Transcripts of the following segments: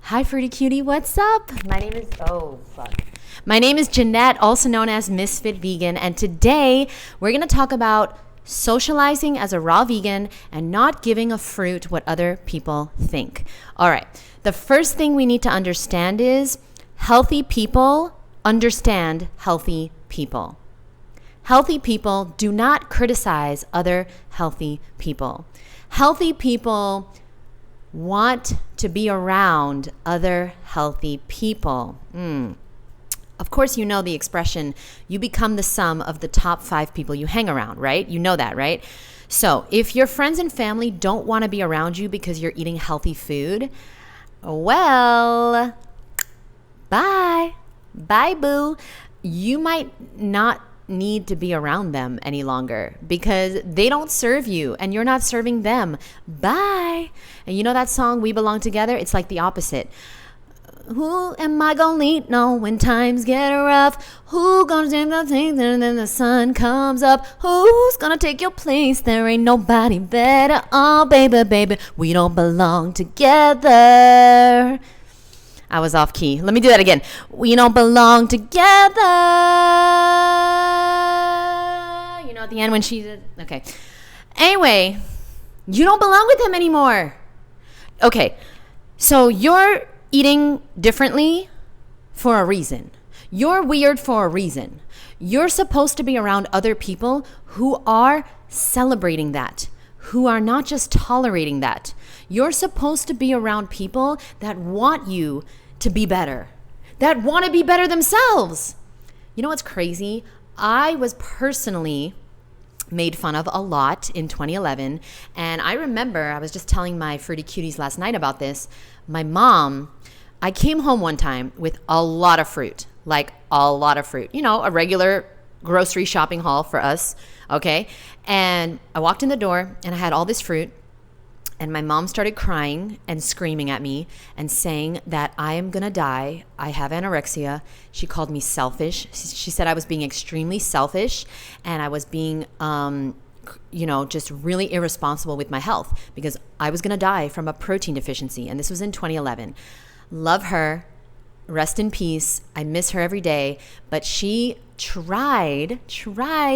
Hi, Fruity Cutie. What's up? My name is Jeanette, also known as Ms.FitVegan, and today we're going to talk about socializing as a raw vegan and not giving a fruit what other people think. All right. The first thing we need to understand is healthy people understand healthy people. Healthy people do not criticize other healthy people. Healthy people want to be around other healthy people. Of course, you know the expression, you become the sum of the top 5 people you hang around, right? You know that, right? So if your friends and family don't want to be around you because you're eating healthy food, well, bye. Bye, boo. You might not need to be around them any longer because they don't serve you and you're not serving them. Bye. And you know that song, We Belong Together? It's like the opposite. Who am I gonna lean on when times get rough? Who gonna do the things and then the sun comes up? Who's gonna take your place? There ain't nobody better. Oh, baby, baby, we don't belong together. I was off key. Let me do that again. We don't belong together. You know, at the end when she did. Okay. Anyway, you don't belong with him anymore. Okay. So you're eating differently for a reason. You're weird for a reason. You're supposed to be around other people who are celebrating that, who are not just tolerating that. You're supposed to be around people that want you to be better, that want to be better themselves. You know what's crazy? I was personally made fun of a lot in 2011. And I remember, I was just telling my Fruity Cuties last night about this. My mom, I came home one time with a lot of fruit, like a lot of fruit, you know, a regular grocery shopping haul for us. Okay. And I walked in the door and I had all this fruit. And my mom started crying and screaming at me and saying that I am going to die. I have anorexia. She called me selfish. She said I was being extremely selfish and I was being, just really irresponsible with my health because I was going to die from a protein deficiency. And this was in 2011. Love her. Rest in peace. I miss her every day. But she tried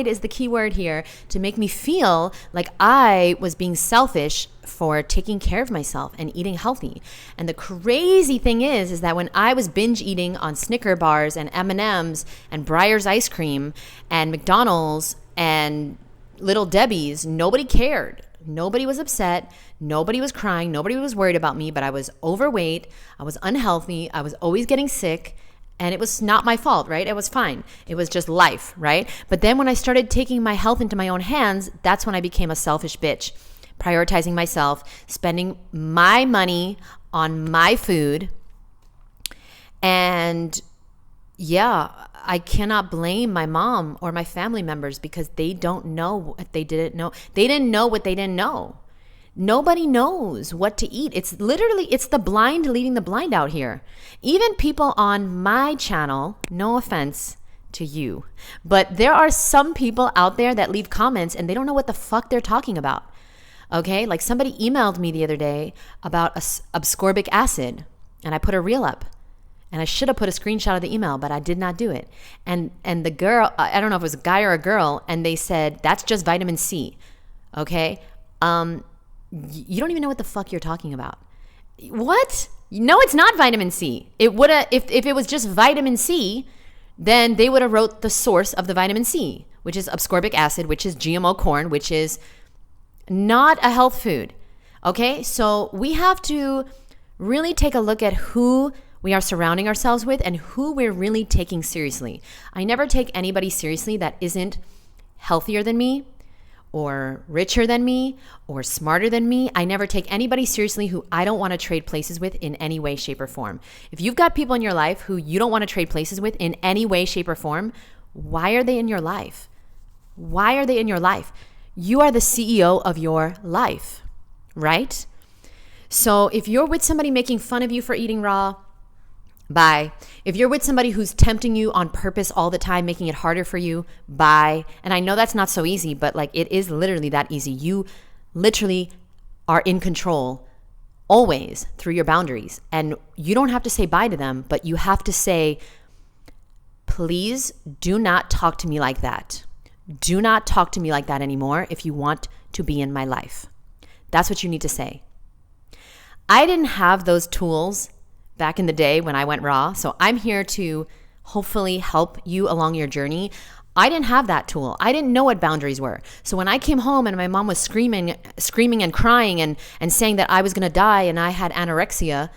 is the key word here, to make me feel like I was being selfish for taking care of myself and eating healthy. And the crazy thing is that when I was binge eating on Snicker bars and M&Ms and Breyer's ice cream and McDonald's and Little Debbie's, nobody cared. Nobody was upset. Nobody was crying. Nobody was worried about me, but I was overweight. I was unhealthy. I was always getting sick. And it was not my fault, right? It was fine. It was just life, right? But then when I started taking my health into my own hands, that's when I became a selfish bitch, prioritizing myself, spending my money on my food. And yeah, I cannot blame my mom or my family members because they don't know what they didn't know. They didn't know what they didn't know. Nobody knows what to eat. It's the blind leading the blind out here. Even people on my channel, no offense to you, but there are some people out there that leave comments and they don't know what the fuck they're talking about. Okay? Like somebody emailed me the other day about ascorbic acid and I put a reel up. And I should have put a screenshot of the email, but I did not do it. And the girl, I don't know if it was a guy or a girl, and they said, that's just vitamin C. Okay? You don't even know what the fuck you're talking about. What? No, it's not vitamin C. It would have, if it was just vitamin C, then they would have wrote the source of the vitamin C, which is ascorbic acid, which is GMO corn, which is not a health food. Okay? So we have to really take a look at who we are surrounding ourselves with and who we're really taking seriously. I never take anybody seriously that isn't healthier than me or richer than me or smarter than me. I never take anybody seriously who I don't want to trade places with in any way, shape, or form. If you've got people in your life who you don't want to trade places with in any way, shape, or form, why are they in your life? Why are they in your life? You are the CEO of your life, right? So if you're with somebody making fun of you for eating raw, bye. If you're with somebody who's tempting you on purpose all the time, making it harder for you, bye. And I know that's not so easy, but like it is literally that easy. You literally are in control always through your boundaries. And you don't have to say bye to them, but you have to say, please do not talk to me like that. Do not talk to me like that anymore if you want to be in my life. That's what you need to say. I didn't have those tools back in the day when I went raw, so I'm here to hopefully help you along your journey. I didn't have that tool. I didn't know what boundaries were. So when I came home and my mom was screaming and crying and saying that I was going to die and I had anorexia,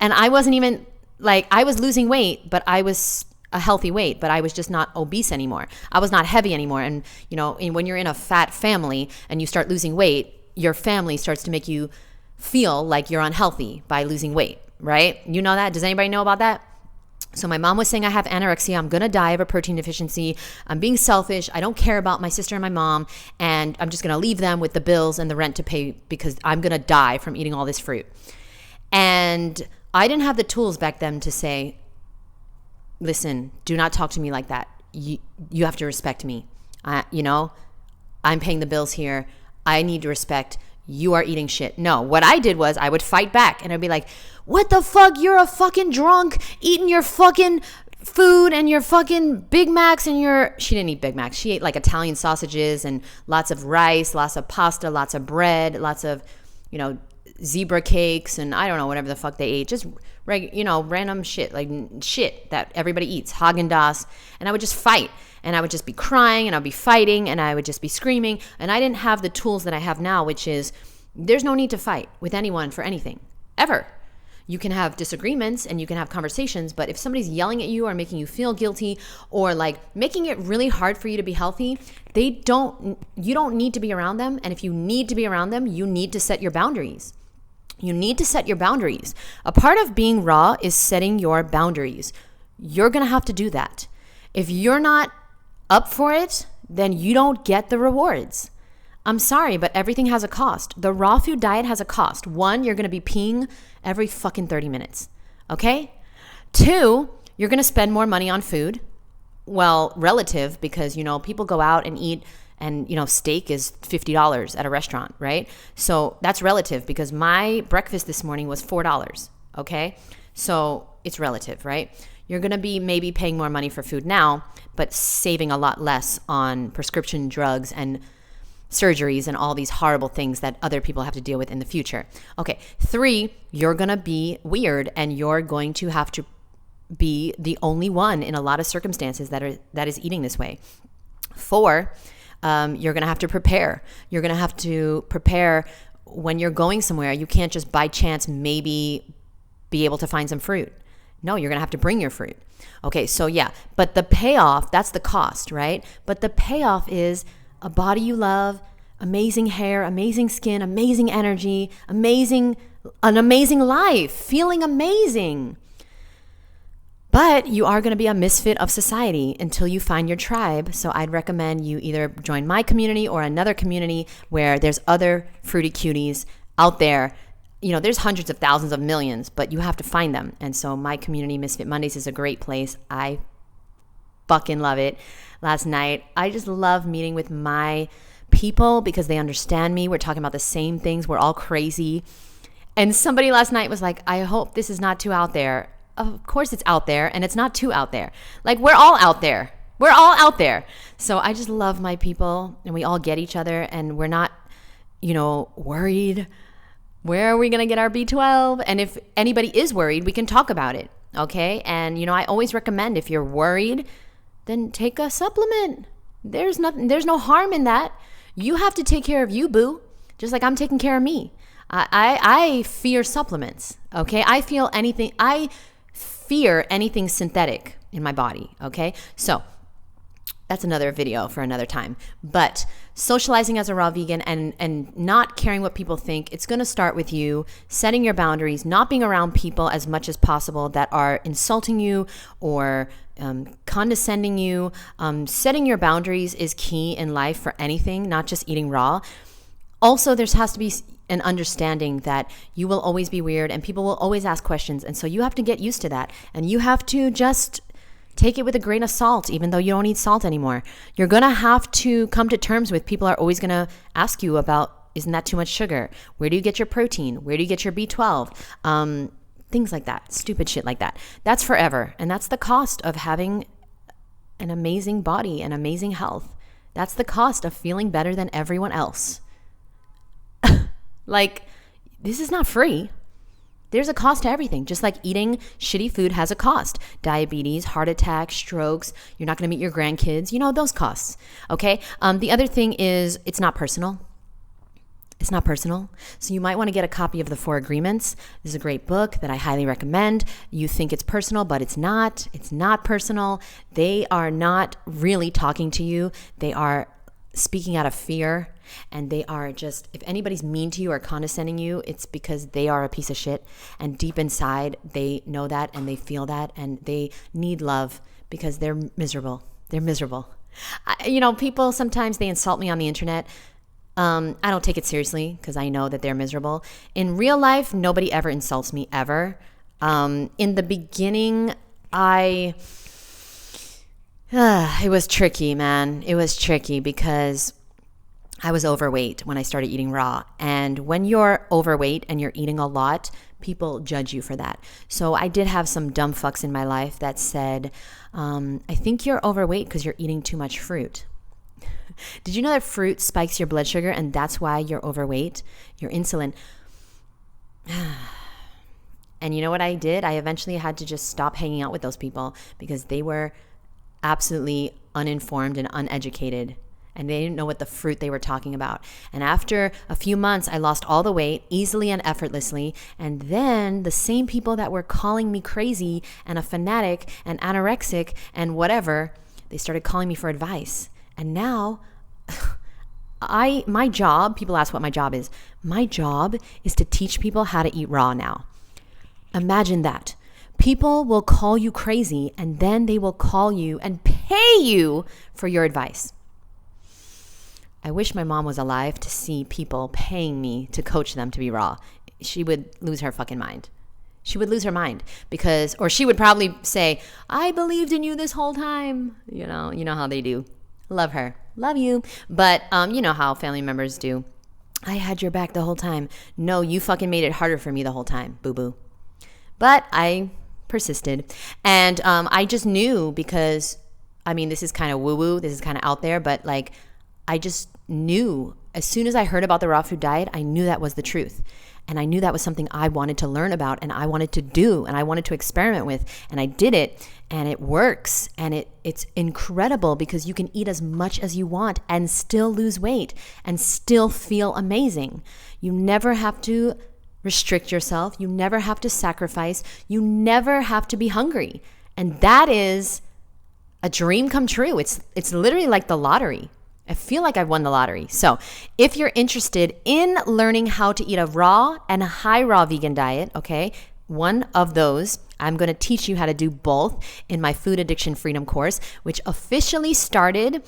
and I wasn't even like, I was losing weight, but I was a healthy weight, but I was just not obese anymore. I was not heavy anymore. And, when you're in a fat family and you start losing weight, your family starts to make you feel like you're unhealthy by losing weight, right? You know that? Does anybody know about that? So my mom was saying I have anorexia. I'm going to die of a protein deficiency. I'm being selfish. I don't care about my sister and my mom. And I'm just going to leave them with the bills and the rent to pay because I'm going to die from eating all this fruit. And I didn't have the tools back then to say, listen, do not talk to me like that. You have to respect me. I'm paying the bills here. I need to respect. You are eating shit. No, what I did was I would fight back and I'd be like, what the fuck? You're a fucking drunk eating your fucking food and your fucking Big Macs and she didn't eat Big Macs. She ate like Italian sausages and lots of rice, lots of pasta, lots of bread, lots of, zebra cakes and I don't know, whatever the fuck they ate. Just, random shit, like shit that everybody eats, Haagen-Dazs. And I would just fight. And I would just be crying and I'd be fighting and I would just be screaming. And I didn't have the tools that I have now, which is there's no need to fight with anyone for anything, ever. You can have disagreements and you can have conversations, but if somebody's yelling at you or making you feel guilty or like making it really hard for you to be healthy, you don't need to be around them. And if you need to be around them, you need to set your boundaries. You need to set your boundaries. A part of being raw is setting your boundaries. You're going to have to do that. If you're not up for it, then you don't get the rewards. I'm sorry, but everything has a cost. The raw food diet has a cost. 1, you're going to be peeing every fucking 30 minutes. Okay? 2, you're going to spend more money on food. Well, relative, because, people go out and eat and, steak is $50 at a restaurant, right? So that's relative because my breakfast this morning was $4. Okay? So it's relative, right? You're going to be maybe paying more money for food now, but saving a lot less on prescription drugs and surgeries and all these horrible things that other people have to deal with in the future. Okay, 3, you're going to be weird and you're going to have to be the only one in a lot of circumstances that is eating this way. 4, you're going to have to prepare. You're going to have to prepare when you're going somewhere. You can't just by chance maybe be able to find some fruit. No, you're going to have to bring your fruit. Okay, so yeah, but the payoff, that's the cost, right? But the payoff is a body you love, amazing hair, amazing skin, amazing energy, an amazing life, feeling amazing. But you are going to be a misfit of society until you find your tribe. So I'd recommend you either join my community or another community where there's other fruity cuties out there. There's hundreds of thousands of millions, but you have to find them. And so my community, Misfit Mondays, is a great place. I fucking love it. Last night, I just love meeting with my people because they understand me. We're talking about the same things. We're all crazy. And somebody last night was like, I hope this is not too out there. Of course it's out there, and it's not too out there. Like, we're all out there. We're all out there. So I just love my people, and we all get each other, and we're not, worried. Where are we going to get our B12? And if anybody is worried, we can talk about it, okay? And, I always recommend if you're worried, then take a supplement. There's no harm in that. You have to take care of you, boo, just like I'm taking care of me. I fear supplements, okay? I fear anything synthetic in my body, okay? So that's another video for another time. But socializing as a raw vegan and not caring what people think, it's going to start with you setting your boundaries, not being around people as much as possible that are insulting you or condescending you. Setting your boundaries is key in life for anything, not just eating raw. Also, there has to be an understanding that you will always be weird and people will always ask questions. And so you have to get used to that. And you have to just take it with a grain of salt, even though you don't eat salt anymore. You're going to have to come to terms with people are always going to ask you about Isn't that too much sugar? Where do you get your protein? Where do you get your B12? Things like that, stupid shit like that. That's forever. And that's the cost of having an amazing body and amazing health. That's the cost of feeling better than everyone else. Like, this is not free. There's a cost to everything. Just like eating shitty food has a cost. Diabetes, heart attack, strokes. You're not going to meet your grandkids. You know, those costs. Okay. The other thing is it's not personal. It's not personal. So you might want to get a copy of the 4 Agreements. This is a great book that I highly recommend. You think it's personal, but it's not. It's not personal. They are not really talking to you. They are speaking out of fear. And they are just, if anybody's mean to you or condescending you, it's because they are a piece of shit. And deep inside, they know that and they feel that and they need love because they're miserable. They're miserable. People sometimes they insult me on the internet. I don't take it seriously because I know that they're miserable. In real life, nobody ever insults me ever. In the beginning, it was tricky, man. It was tricky because I was overweight when I started eating raw. And when you're overweight and you're eating a lot, people judge you for that. So I did have some dumb fucks in my life that said, I think you're overweight because you're eating too much fruit. Did you know that fruit spikes your blood sugar and that's why you're overweight? Your insulin. And you know what I did? I eventually had to just stop hanging out with those people because they were absolutely uninformed and uneducated. And they didn't know what the fruit they were talking about. And after a few months, I lost all the weight easily and effortlessly. And then the same people that were calling me crazy and a fanatic and anorexic and whatever, they started calling me for advice. And now my job, people ask what my job is. My job is to teach people how to eat raw now. Imagine that. People will call you crazy and then they will call you and pay you for your advice. I wish my mom was alive to see people paying me to coach them to be raw. She would lose her fucking mind. She would lose her mind or she would probably say, I believed in you this whole time. You know how they do. Love her. Love you. But you know how family members do. I had your back the whole time. No, you fucking made it harder for me the whole time. Boo-boo. But I persisted. And I just knew because, this is kind of woo-woo. This is kind of out there. But I just knew as soon as I heard about the raw food diet, I knew that was the truth. And I knew that was something I wanted to learn about and I wanted to do and I wanted to experiment with. And I did it and it works. And it's incredible because you can eat as much as you want and still lose weight and still feel amazing. You never have to restrict yourself. You never have to sacrifice. You never have to be hungry. And that is a dream come true. It's literally like the lottery. I feel like I've won the lottery. So if you're interested in learning how to eat a raw and a high raw vegan diet, okay, one of those, I'm going to teach you how to do both in my Food Addiction Freedom course, which officially started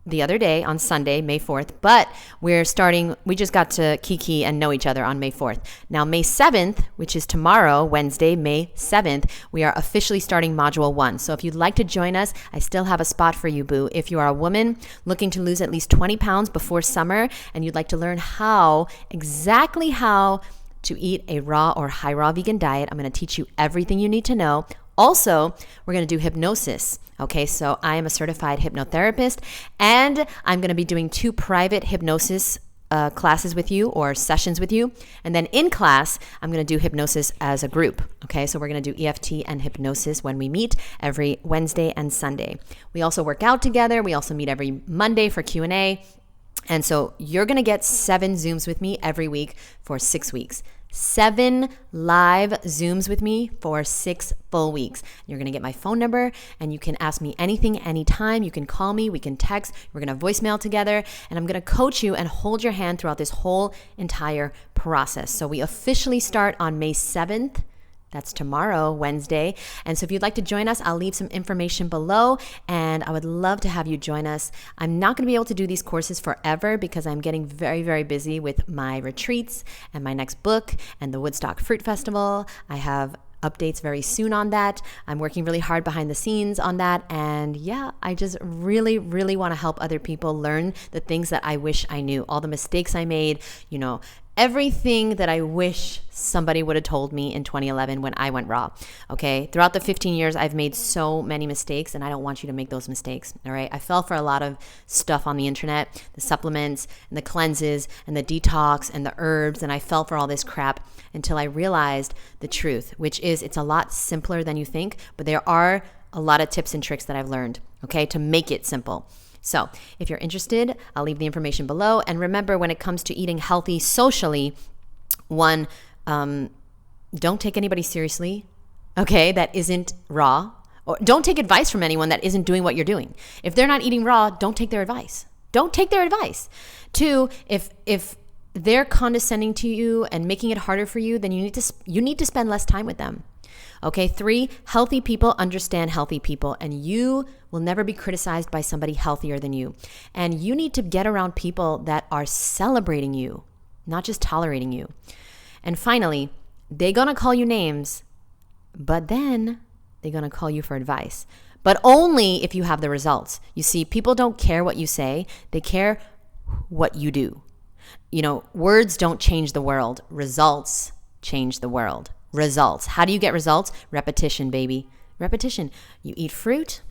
the other day on Sunday, May 4th, but we just got to kiki and know each other on May 4th. Now, May 7th, which is tomorrow, Wednesday, May 7th, we are officially starting Module 1. So if you'd like to join us, I still have a spot for you, boo. If you are a woman looking to lose at least 20 pounds before summer and you'd like to learn exactly how to eat a raw or high raw vegan diet, I'm going to teach you everything you need to know. Also, we're going to do hypnosis. Okay, so I am a certified hypnotherapist and I'm going to be doing 2 private hypnosis classes with you or sessions with you. And then in class, I'm going to do hypnosis as a group. Okay, so we're going to do EFT and hypnosis when we meet every Wednesday and Sunday. We also work out together. We also meet every Monday for Q&A. And so you're going to get 7 Zooms with me every week for 6 weeks. 7 live Zooms with me for 6 full weeks. You're going to get my phone number and you can ask me anything, anytime. You can call me, we can text, we're going to voicemail together, and I'm going to coach you and hold your hand throughout this whole entire process. So we officially start on May 7th. That's tomorrow, Wednesday. And so if you'd like to join us, I'll leave some information below and I would love to have you join us. I'm not going to be able to do these courses forever because I'm getting very, very busy with my retreats and my next book and the Woodstock Fruit Festival. I have updates very soon on that. I'm working really hard behind the scenes on that. And yeah, I just really, really want to help other people learn the things that I wish I knew, all the mistakes I made, everything that I wish somebody would have told me in 2011 when I went raw. Okay. Throughout the 15 years, I've made so many mistakes, and I don't want you to make those mistakes. All right. I fell for a lot of stuff on the internet, the supplements and the cleanses and the detox and the herbs. And I fell for all this crap until I realized the truth, which is it's a lot simpler than you think, but there are a lot of tips and tricks that I've learned, okay, to make it simple. So if you're interested, I'll leave the information below. And remember, when it comes to eating healthy socially, don't take anybody seriously, okay, that isn't raw. Or don't take advice from anyone that isn't doing what you're doing. If they're not eating raw, don't take their advice. Don't take their advice. 2, if they're condescending to you and making it harder for you, then you need to spend less time with them. Okay, 3, healthy people understand healthy people, and you will never be criticized by somebody healthier than you. And you need to get around people that are celebrating you, not just tolerating you. And finally, they're going to call you names, but then they're going to call you for advice. But only if you have the results. You see, people don't care what you say. They care what you do. Words don't change the world. Results change the world. Results. How do you get results? Repetition, baby. Repetition. You eat fruit.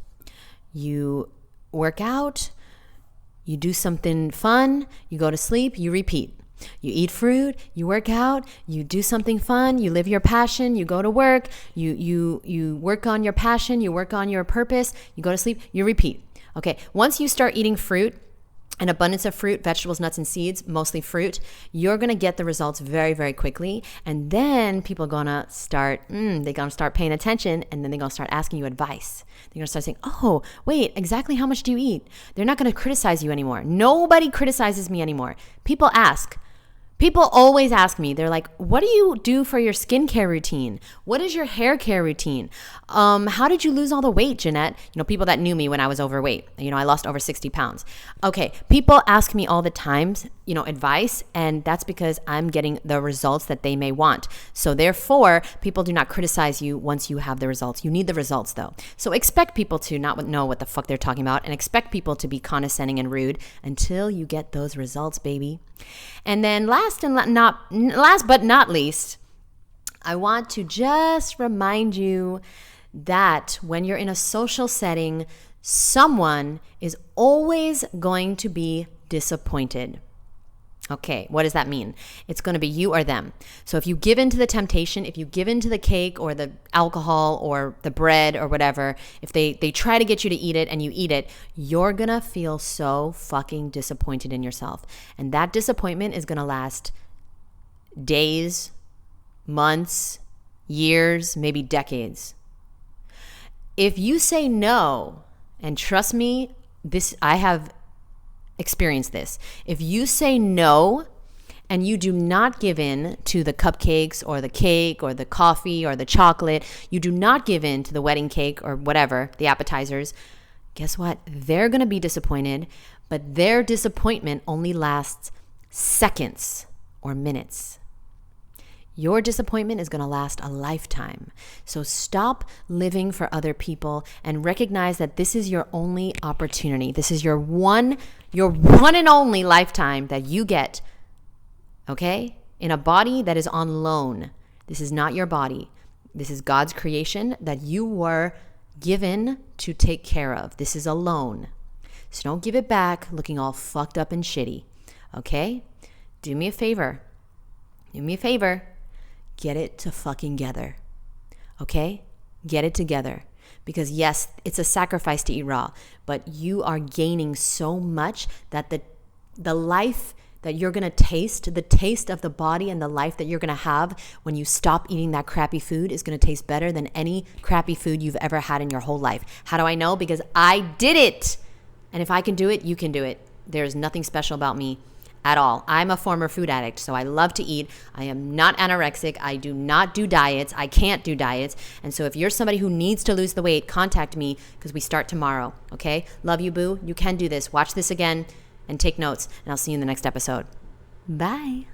You work out. You do something fun. You go to sleep. You repeat. You eat fruit. You work out. You do something fun. You live your passion. You go to work. You work on your passion. You work on your purpose. You go to sleep. You repeat. Okay. Once you start eating fruit, an abundance of fruit, vegetables, nuts, and seeds, mostly fruit, you're going to get the results very, very quickly. And then people are going to start, they're going to start paying attention, and then they're going to start asking you advice. They're going to start saying, oh, wait, exactly how much do you eat? They're not going to criticize you anymore. Nobody criticizes me anymore. People ask. People always ask me, they're like, what do you do for your skincare routine? What is your hair care routine? How did you lose all the weight, Jeanette? People that knew me when I was overweight, I lost over 60 pounds. Okay, people ask me all the time, advice, and that's because I'm getting the results that they may want. So therefore, people do not criticize you once you have the results. You need the results though. So expect people to not know what the fuck they're talking about, and expect people to be condescending and rude until you get those results, baby. And then last but not least, I want to just remind you that when you're in a social setting, someone is always going to be disappointed. Okay, what does that mean? It's going to be you or them. So if you give in to the temptation, if you give in to the cake or the alcohol or the bread or whatever, if they try to get you to eat it and you eat it, you're going to feel so fucking disappointed in yourself. And that disappointment is going to last days, months, years, maybe decades. If you say no, and trust me, I have experienced this. If you say no and you do not give in to the cupcakes or the cake or the coffee or the chocolate, you do not give in to the wedding cake or whatever, the appetizers, guess what? They're going to be disappointed, but their disappointment only lasts seconds or minutes. Your disappointment is going to last a lifetime. So stop living for other people and recognize that this is your only opportunity. This is your one and only lifetime that you get, okay? In a body that is on loan. This is not your body. This is God's creation that you were given to take care of. This is a loan. So don't give it back looking all fucked up and shitty, okay? Do me a favor. Get it to fucking together, okay? Get it together. Because yes, it's a sacrifice to eat raw, but you are gaining so much that the life that you're going to taste, the taste of the body and the life that you're going to have when you stop eating that crappy food is going to taste better than any crappy food you've ever had in your whole life. How do I know? Because I did it. And if I can do it, you can do it. There's nothing special about me at all. I'm a former food addict, so I love to eat. I am not anorexic. I do not do diets. I can't do diets. And so if you're somebody who needs to lose the weight, contact me because we start tomorrow, okay? Love you, boo. You can do this. Watch this again and take notes, and I'll see you in the next episode. Bye.